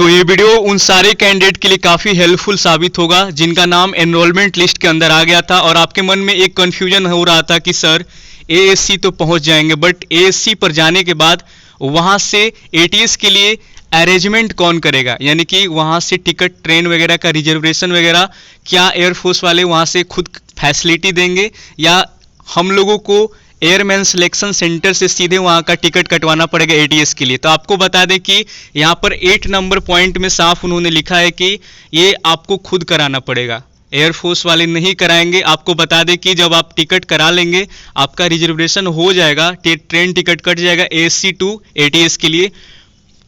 तो ये वीडियो उन सारे कैंडिडेट के लिए काफ़ी हेल्पफुल साबित होगा जिनका नाम एनरोलमेंट लिस्ट के अंदर आ गया था और आपके मन में एक कन्फ्यूजन हो रहा था कि सर एएससी तो पहुंच जाएंगे, बट एएससी पर जाने के बाद वहां से एटीएस के लिए अरेंजमेंट कौन करेगा, यानी कि वहां से टिकट ट्रेन वगैरह का रिजर्वेशन वगैरह क्या एयरफोर्स वाले वहां से खुद फैसिलिटी देंगे या हम लोगों को एयरमैन सिलेक्शन सेंटर से सीधे वहां का टिकट कटवाना पड़ेगा एटीएस के लिए। तो आपको बता दें कि यहाँ पर 8 नंबर पॉइंट में साफ उन्होंने लिखा है कि ये आपको खुद कराना पड़ेगा, एयरफोर्स वाले नहीं कराएंगे। आपको बता दें कि जब आप टिकट करा लेंगे आपका रिजर्वेशन हो जाएगा, ट्रेन टिकट कट जाएगा एएससी टू एटीएस के लिए,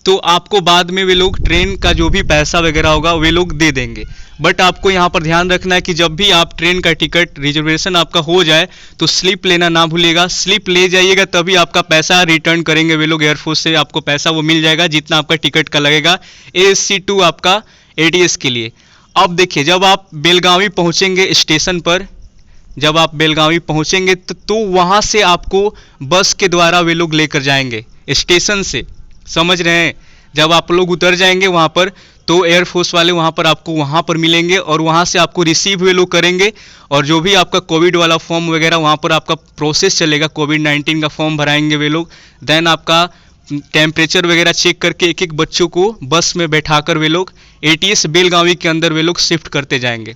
तो आपको बाद में वे लोग ट्रेन का जो भी पैसा वगैरह होगा वे लोग दे देंगे। बट आपको यहाँ पर ध्यान रखना है कि जब भी आप ट्रेन का टिकट रिजर्वेशन आपका हो जाए तो स्लिप लेना ना भूलिएगा, स्लिप ले जाइएगा तभी आपका पैसा रिटर्न करेंगे वे लोग एयरफोर्स से, आपको पैसा वो मिल जाएगा जितना आपका टिकट का लगेगा एएससी टू आपका एटीएस के लिए। अब देखिए जब आप बेलगावी पहुँचेंगे स्टेशन पर, जब आप बेलगावी पहुँचेंगे तो वहाँ से आपको बस के द्वारा वे लोग लेकर जाएंगे स्टेशन से, समझ रहे हैं। जब आप लोग उतर जाएंगे वहाँ पर तो एयरफोर्स वाले वहाँ पर आपको वहाँ पर मिलेंगे और वहाँ से आपको रिसीव वे लोग करेंगे और जो भी आपका कोविड वाला फॉर्म वगैरह वहाँ पर आपका प्रोसेस चलेगा, कोविड-19 का फॉर्म भराएंगे वे लोग, देन आपका टेम्परेचर वगैरह चेक करके एक एक बच्चों को बस में बैठाकर वे लोग एटीएस बेलगावी के अंदर वे लोग शिफ्ट करते जाएंगे।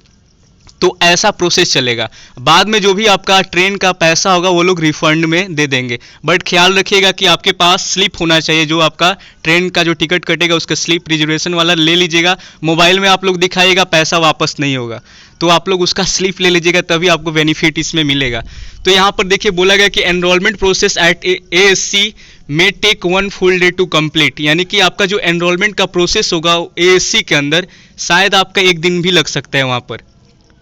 तो ऐसा प्रोसेस चलेगा। बाद में जो भी आपका ट्रेन का पैसा होगा वो लोग रिफंड में दे देंगे, बट ख्याल रखिएगा कि आपके पास स्लिप होना चाहिए, जो आपका ट्रेन का जो टिकट कटेगा उसका स्लिप रिजर्वेशन वाला ले लीजिएगा। मोबाइल में आप लोग दिखाइएगा, पैसा वापस नहीं होगा, तो आप लोग उसका स्लिप ले लीजिएगा तभी आपको बेनिफिट इसमें मिलेगा। तो यहाँ पर देखिए बोला गया कि enrolment process at ASC may take 1 full day to complete, यानी कि आपका जो एनरोलमेंट का प्रोसेस होगा एएससी के अंदर शायद आपका 1 दिन भी लग सकता है वहाँ पर।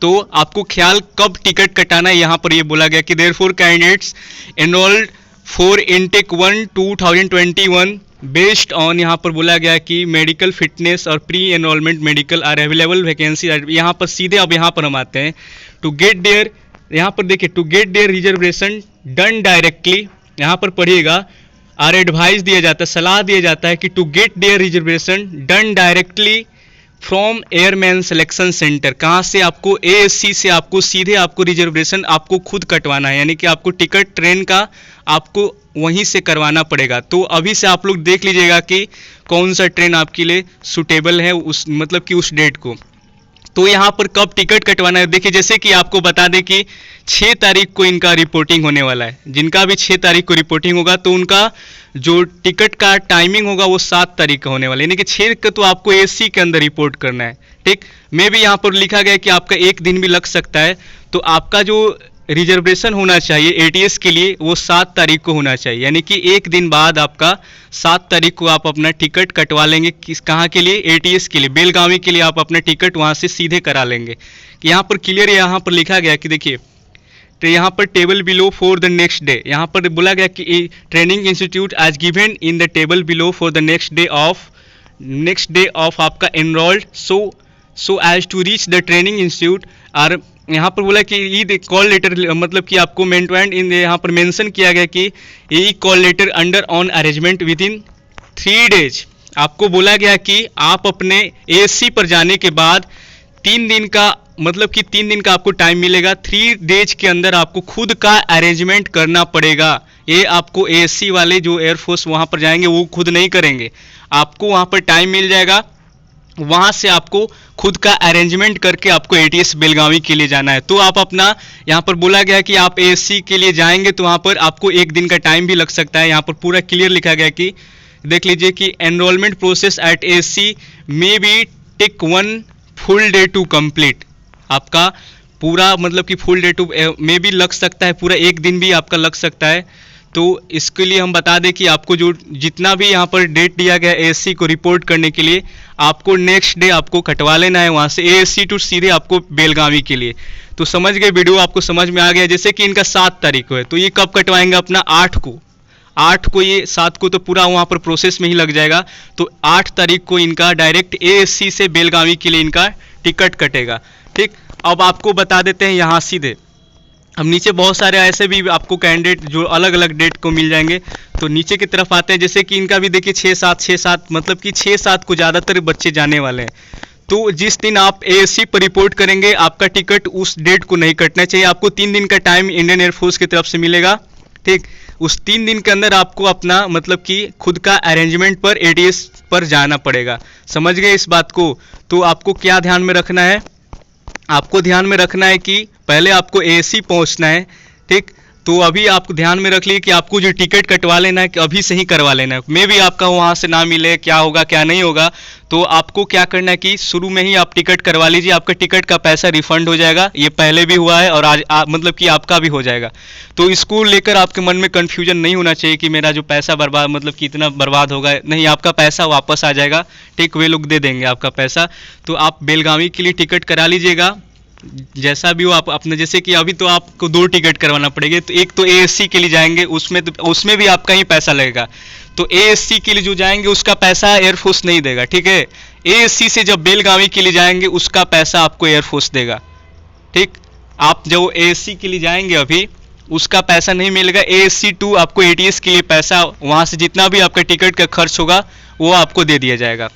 तो आपको ख्याल कब टिकट कटाना है यहाँ पर ये बोला गया कि therefore candidates enrolled for intake 1 2021 based on, यहाँ पर बोला गया कि मेडिकल फिटनेस और pre enrolment medical are available vacancy. यहाँ पर सीधे अब यहाँ पर हम आते हैं टू गेट देयर, यहाँ पर देखिए to get their reservation done directly, यहाँ पर पढ़िएगा आर एडवाइस दिया जाता है, सलाह दिया जाता है कि to get their reservation done directly from airman selection centre. कहाँ से? आपको एएससी से आपको सीधे आपको रिजर्वेशन आपको खुद कटवाना है, यानी कि आपको टिकट ट्रेन का आपको वहीं से करवाना पड़ेगा। तो अभी से आप लोग देख लीजिएगा कि कौन सा ट्रेन आपके लिए सूटेबल है उस मतलब कि उस डेट को। तो यहाँ पर कब टिकट कटवाना है, देखिए जैसे कि आपको बता दें कि 6 तारीख को इनका रिपोर्टिंग होने वाला है, जिनका भी 6 तारीख को रिपोर्टिंग होगा तो उनका जो टिकट का टाइमिंग होगा वो 7 तारीख का होने वाला है, यानी कि 6 का तो आपको एएससी के अंदर रिपोर्ट करना है। ठीक, मे भी यहाँ पर लिखा गया कि आपका 1 दिन भी लग सकता है, तो आपका जो रिजर्वेशन होना चाहिए एटीएस के लिए वो 7 तारीख को होना चाहिए, यानी कि 1 दिन बाद आपका 7 तारीख को आप अपना टिकट कटवा लेंगे। किस कहाँ के लिए? एटीएस के लिए, बेलगावी के लिए आप अपना टिकट वहाँ से सीधे करा लेंगे। कि यहाँ पर क्लियर यहाँ पर लिखा गया कि देखिए तो यहाँ पर table below for the next day, यहाँ पर बोला गया कि training institute as given in the table below for the next day of आपका enrolled so as to reach the training institute. और यहाँ पर बोला कि ई कॉल लेटर, मतलब कि आपको मेंटोइंड इन यहाँ पर मेंशन किया गया कि e call letter under on arrangement within 3 days. आपको बोला गया कि आप अपने एएससी पर जाने के बाद 3 दिन का मतलब कि 3 दिन का आपको टाइम मिलेगा, 3 डेज के अंदर आपको खुद का अरेंजमेंट करना पड़ेगा। ये आपको एएससी वाले जो एयरफोर्स वहाँ पर जाएंगे वो खुद नहीं करेंगे, आपको वहाँ पर टाइम मिल जाएगा, वहाँ से आपको खुद का अरेंजमेंट करके आपको एटीएस बेलगावी के लिए जाना है। तो आप अपना यहाँ पर बोला गया कि आप एएससी के लिए जाएंगे तो वहाँ पर आपको 1 दिन का टाइम भी लग सकता है। यहाँ पर पूरा क्लियर लिखा गया कि देख लीजिए कि enrolment process at ASC may be take 1 full day to complete. आपका पूरा मतलब कि फुल डे टू में भी लग सकता है, पूरा 1 दिन भी आपका लग सकता है। तो इसके लिए हम बता दें कि आपको जो जितना भी यहाँ पर डेट दिया गया एएससी को रिपोर्ट करने के लिए, आपको नेक्स्ट डे आपको कटवा लेना है वहाँ से एएससी टू सीधे आपको बेलगावी के लिए। तो समझ गए, वीडियो आपको समझ में आ गया। जैसे कि इनका 7 तारीख को है तो ये कब कटवाएंगे अपना 8 को, ये 7 को तो पूरा वहाँ पर प्रोसेस में ही लग जाएगा। तो 8 तारीख को इनका डायरेक्ट एएससी से बेलगावी के लिए इनका टिकट कटेगा। ठीक, अब आपको बता देते हैं यहाँ सीधे अब नीचे बहुत सारे ऐसे भी आपको कैंडिडेट जो अलग अलग डेट को मिल जाएंगे। तो नीचे की तरफ आते हैं, जैसे कि इनका भी देखिए 6-7 मतलब कि 6-7 को ज़्यादातर बच्चे जाने वाले हैं। तो जिस दिन आप एएससी पर रिपोर्ट करेंगे आपका टिकट उस डेट को नहीं कटना चाहिए। आपको 3 दिन का टाइम इंडियन एयरफोर्स की तरफ से मिलेगा, ठीक। उस 3 दिन के अंदर आपको अपना मतलब कि खुद का अरेंजमेंट पर एटीएस पर जाना पड़ेगा। समझ गए इस बात को? तो आपको क्या ध्यान में रखना है, आपको ध्यान में रखना है कि पहले आपको एएससी पहुंचना है, ठीक। तो अभी आपको ध्यान में रख लीजिए कि आपको जो टिकट कटवा लेना है कि अभी से ही करवा लेना है। मे भी आपका वहाँ से ना मिले, क्या होगा क्या नहीं होगा। तो आपको क्या करना है कि शुरू में ही आप टिकट करवा लीजिए, आपका टिकट का पैसा रिफंड हो जाएगा। ये पहले भी हुआ है और आज मतलब कि आपका भी हो जाएगा। तो इसको लेकर आपके मन में कन्फ्यूजन नहीं होना चाहिए कि मेरा जो पैसा बर्बाद मतलब कितना बर्बाद होगा। नहीं, आपका पैसा वापस आ जाएगा, ठीक। वे लोग दे देंगे आपका पैसा। तो आप बेलगावी के लिए टिकट करा लीजिएगा, जैसा भी हो। आप अपने जैसे कि अभी तो आपको 2 टिकट करवाना पड़ेगा। तो एक तो एएससी के लिए जाएंगे, उसमें भी आपका ही पैसा लगेगा। तो एएससी के लिए जो जाएंगे उसका पैसा एयरफोर्स नहीं देगा, ठीक है। एएससी से जब बेलगावी के लिए जाएंगे उसका पैसा आपको एयरफोर्स देगा, ठीक। आप जो एएससी के लिए जाएंगे अभी उसका पैसा नहीं मिलेगा। एएससी 2 आपको एटीएस के लिए पैसा, वहां से जितना भी आपका टिकट का खर्च होगा वो आपको दे दिया जाएगा।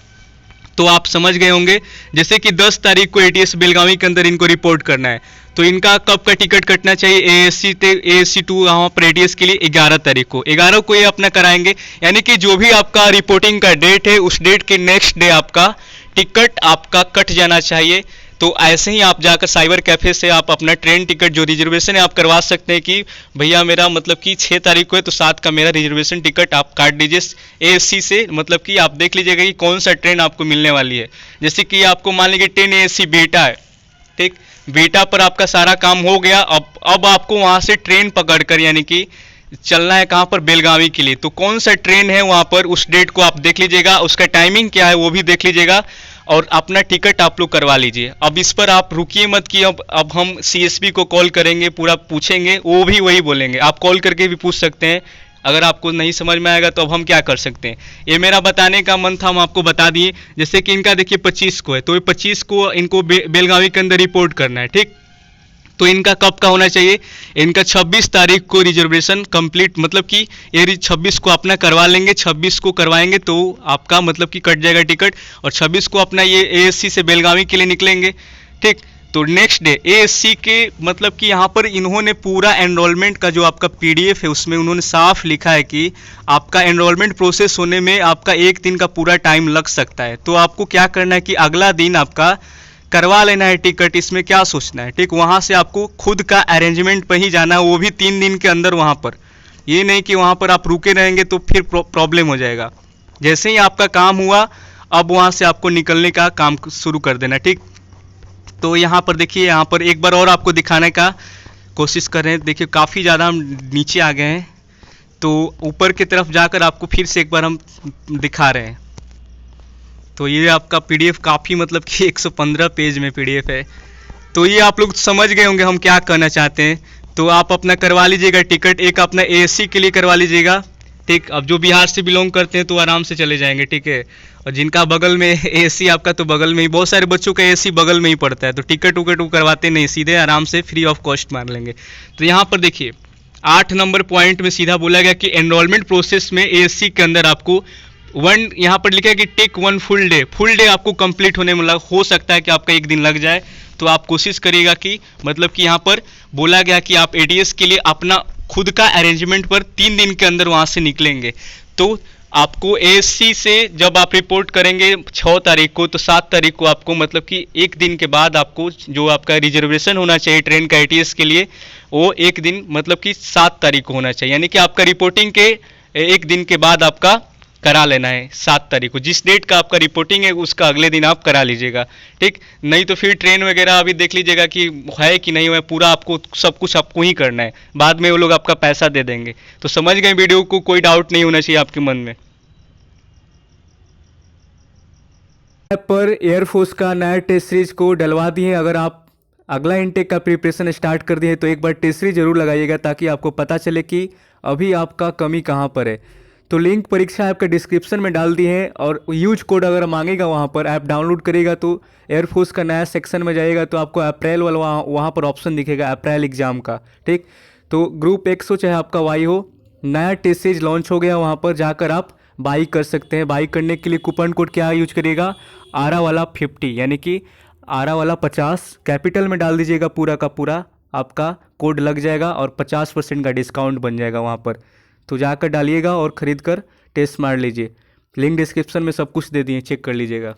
तो आप समझ गए होंगे। जैसे कि 10 तारीख को एटीएस बेलगावी के अंदर इनको रिपोर्ट करना है, तो इनका कब का टिकट कटना चाहिए? एएससी 2 वहाँ पर एटीएस के लिए 11 तारीख को, 11 को ये अपना कराएंगे। यानी कि जो भी आपका रिपोर्टिंग का डेट है उस डेट के नेक्स्ट डे आपका टिकट आपका कट जाना चाहिए। तो ऐसे ही आप जाकर साइबर कैफे से आप अपना ट्रेन टिकट जो रिजर्वेशन है आप करवा सकते हैं कि भैया मेरा मतलब कि 6 तारीख को है तो 7 का मेरा रिजर्वेशन टिकट आप काट दीजिए एएससी से। मतलब कि आप देख लीजिएगा कि कौन सा ट्रेन आपको मिलने वाली है। जैसे कि आपको मान लीजिए 10 एएससी बेटा है, ठीक। बेटा पर आपका सारा काम हो गया। अब आपको वहाँ से ट्रेन पकड़ कर यानी कि चलना है कहाँ पर? बेलगावी के लिए। तो कौन सा ट्रेन है वहाँ पर उस डेट को आप देख लीजिएगा, उसका टाइमिंग क्या है वो भी देख लीजिएगा और अपना टिकट आप लोग करवा लीजिए। अब इस पर आप रुकिए मत कि अब हम सीएसपी को कॉल करेंगे, पूरा पूछेंगे, वो भी वही बोलेंगे। आप कॉल करके भी पूछ सकते हैं। अगर आपको नहीं समझ में आएगा तो अब हम क्या कर सकते हैं। ये मेरा बताने का मन था, हम आपको बता दिए। जैसे कि इनका देखिए 25 को है, तो ये 25 को इनको बेलगावी के अंदर रिपोर्ट करना है, ठीक। तो इनका कब का होना चाहिए? इनका 26 तारीख को रिजर्वेशन कंप्लीट, मतलब कि ये 26 को अपना करवा लेंगे। 26 को करवाएंगे तो आपका मतलब कि कट जाएगा टिकट, और 26 को अपना ये एएससी से बेलगावी के लिए निकलेंगे, ठीक। तो नेक्स्ट डे एएससी के मतलब कि यहाँ पर इन्होंने पूरा एनरोलमेंट का जो आपका पीडीएफ है उसमें उन्होंने साफ लिखा है कि आपका एनरोलमेंट प्रोसेस होने में आपका 1 दिन का पूरा टाइम लग सकता है। तो आपको क्या करना है कि अगला दिन आपका करवा लेना है टिकट। इसमें क्या सोचना है, ठीक। वहाँ से आपको खुद का अरेंजमेंट पर ही जाना है, वो भी 3 दिन के अंदर वहाँ पर। ये नहीं कि वहाँ पर आप रुके रहेंगे तो फिर प्रॉब्लम हो जाएगा। जैसे ही आपका काम हुआ अब वहाँ से आपको निकलने का काम शुरू कर देना, ठीक। तो यहाँ पर देखिए, यहाँ पर एक बार और आपको दिखाने का कोशिश कर रहे हैं। देखिए काफ़ी ज़्यादा हम नीचे आ गए हैं, तो ऊपर की तरफ जाकर आपको फिर से एक बार हम दिखा रहे हैं। तो ये आपका पीडीएफ काफ़ी मतलब कि 115 पेज में पीडीएफ है। तो ये आप लोग समझ गए होंगे हम क्या कहना चाहते हैं। तो आप अपना करवा लीजिएगा टिकट, एक अपना एएससी के लिए करवा लीजिएगा, ठीक। अब जो बिहार से बिलोंग करते हैं तो आराम से चले जाएंगे, ठीक है। और जिनका बगल में एएससी आपका तो बगल में ही, बहुत सारे बच्चों का एएससी बगल में ही पड़ता है, तो टिकट उकट वो करवाते नहीं, सीधे आराम से फ्री ऑफ कॉस्ट मार लेंगे। तो यहाँ पर देखिए 8 नंबर पॉइंट में सीधा बोला गया कि एनरोलमेंट प्रोसेस में एएससी के अंदर आपको यहाँ पर लिखा है कि टेक 1 फुल डे आपको कंप्लीट होने में हो सकता है कि आपका 1 दिन लग जाए। तो आप कोशिश करिएगा कि मतलब कि यहाँ पर बोला गया कि आप एटीएस के लिए अपना खुद का अरेंजमेंट पर 3 दिन के अंदर वहाँ से निकलेंगे। तो आपको एएससी से जब आप रिपोर्ट करेंगे 6 तारीख को, तो 7 तारीख को आपको मतलब कि 1 दिन के बाद आपको जो आपका रिजर्वेशन होना चाहिए ट्रेन का एटीएस के लिए, वो 1 दिन मतलब कि 7 तारीख को होना चाहिए। यानी कि आपका रिपोर्टिंग के 1 दिन के बाद आपका करा लेना है 7 तारीख को। जिस डेट का आपका रिपोर्टिंग है उसका अगले दिन आप करा लीजिएगा, ठीक। नहीं तो फिर ट्रेन वगैरह अभी देख लीजिएगा कि है कि नहीं है, पूरा आपको सब कुछ आपको ही करना है, बाद में वो लोग आपका पैसा दे देंगे। तो समझ गए वीडियो को, कोई डाउट नहीं होना चाहिए आपके मन में। पर एयरफोर्स का नया टेस्ट सीरीज को डलवा दिए। अगर आप अगला इनटेक का प्रिपरेशन स्टार्ट कर दिए तो एक बार टेस्ट सीरीज जरूर लगाइएगा, ताकि आपको पता चले कि अभी आपका कमी कहाँ पर है। तो लिंक परीक्षा ऐप का डिस्क्रिप्शन में डाल दिए हैं, और यूज कोड अगर मांगेगा वहाँ पर, ऐप डाउनलोड करेगा तो एयरफोर्स का नया सेक्शन में जाएगा तो आपको अप्रैल वाला वहाँ पर ऑप्शन दिखेगा अप्रैल एग्ज़ाम का। ठीक, तो ग्रुप एक्स हो चाहे आपका वाई हो, नया टेस्ट सीरीज लॉन्च हो गया, वहाँ पर जाकर आप बाई कर सकते हैं। बाई करने के लिए कूपन कोड क्या यूज करिएगा, आरा वाला 50, यानी कि आरा वाला 50 कैपिटल में डाल दीजिएगा, पूरा का पूरा आपका कोड लग जाएगा और 50% का डिस्काउंट बन जाएगा वहाँ पर। तो जाकर डालिएगा और ख़रीद कर टेस्ट मार लीजिए। लिंक डिस्क्रिप्शन में सब कुछ दे दिए, चेक कर लीजिएगा।